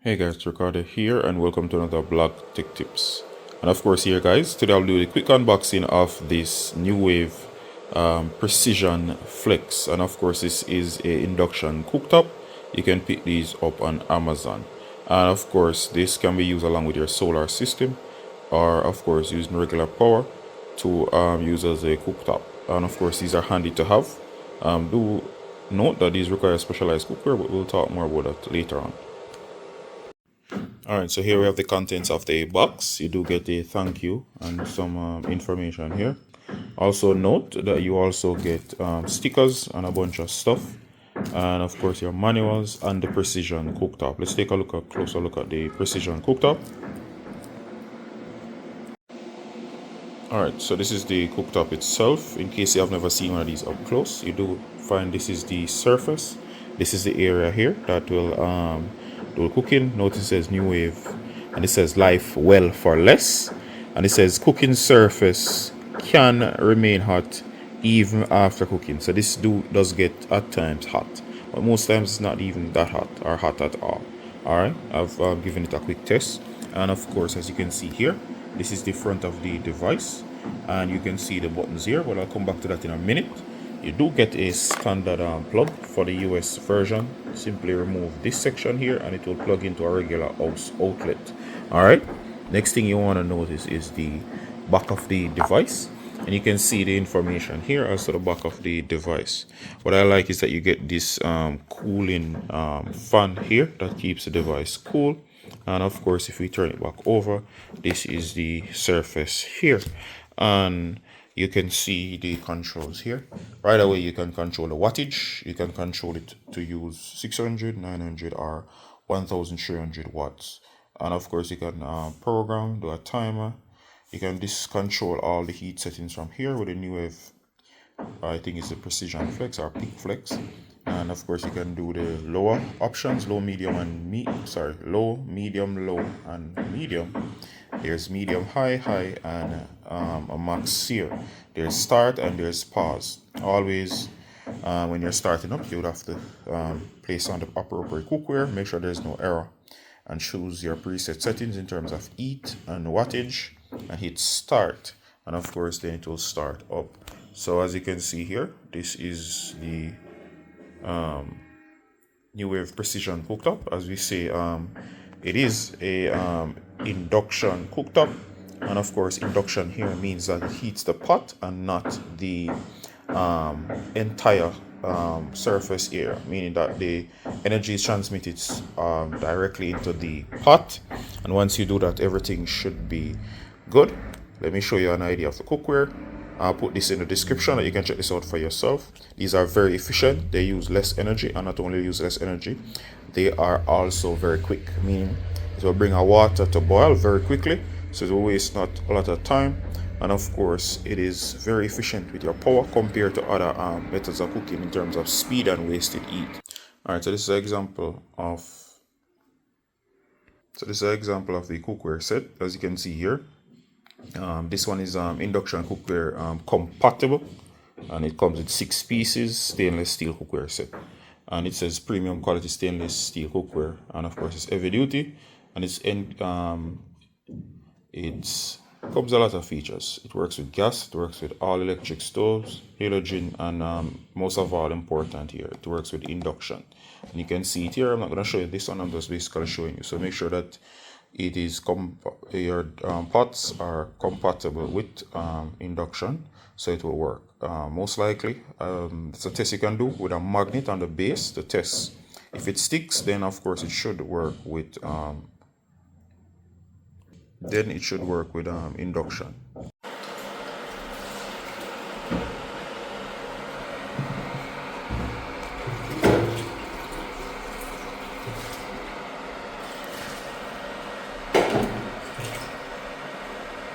Hey guys, Ricardo here and welcome to another blog tech tips. And of course here guys, today I'll do a quick unboxing of this Nuwave Precision Flex. And of course this is a induction cooktop. You can pick these up on Amazon. And of course this can be used along with your solar system, or of course using regular power to use as a cooktop. And of course these are handy to have. Do note that these require specialized cookware, but we'll talk more about that later on. Alright, so here we have the contents of the box. You do get a thank you and some information here. Also note that you also get stickers and a bunch of stuff, and of course your manuals and the precision cooktop. Let's take a closer look at the precision cooktop. Alright, so this is the cooktop itself. In case you have never seen one of these up close, you do find this is the surface. This is the area here that will do cooking. Notice it says Nuwave, and it says life well for less, and it says cooking surface can remain hot even after cooking. So this does get at times hot, but most times it's not even that hot or hot at all. Alright, I've given it a quick test, and of course as you can see here, this is the front of the device, and you can see the buttons here, but I'll come back to that in a minute. You do get a standard plug for the US version. Simply remove this section here and it will plug into a regular house outlet. Alright, next thing you want to notice is the back of the device, and you can see the information here as to the back of the device. What I like is that you get this cooling fan here that keeps the device cool. And of course if we turn it back over, this is the surface here, and you can see the controls here. Right away you can control the wattage. You can control it to use 600, 900 or 1300 watts, and of course you can program, do a timer. You can control all the heat settings from here with the Nuwave. I think it's the Precision Flex or Peak Flex. And of course you can do the lower options, low, medium, and low, medium, low, and medium. There's medium, high, and a max here. There's start and there's pause. Always when you're starting up, you would have to place on the appropriate cookware, make sure there's no error, and choose your preset settings in terms of heat and wattage, and hit start, and of course then it will start up. So as you can see here, this is the Nuwave Precision Cooktop. As we say, it is a induction cooktop, and of course induction here means that it heats the pot and not the entire surface area, meaning that the energy is transmitted directly into the pot, and once you do that, everything should be good. Let me show you an idea of the cookware. I'll put this in the description that you can check this out for yourself. These are very efficient. They use less energy, and not only use less energy, they are also very quick, meaning it will bring our water to boil very quickly, so it will waste not a lot of time. And of course it is very efficient with your power compared to other methods of cooking in terms of speed and wasted heat. Alright, so this is an example of the cookware set. As you can see here, this one is induction cookware compatible, and it comes with 6 pieces stainless steel cookware set, and it says premium quality stainless steel cookware, and of course it's heavy duty, and it comes a lot of features. It works with gas, it works with all electric stoves, halogen, and most of all important here, it works with induction. And you can see it here. I'm not going to show you this one, I'm just basically showing you. So make sure that it is your pots are compatible with induction, so it will work. Most likely it's a test you can do with a magnet on the base to test. If it sticks, then of course it should work with induction.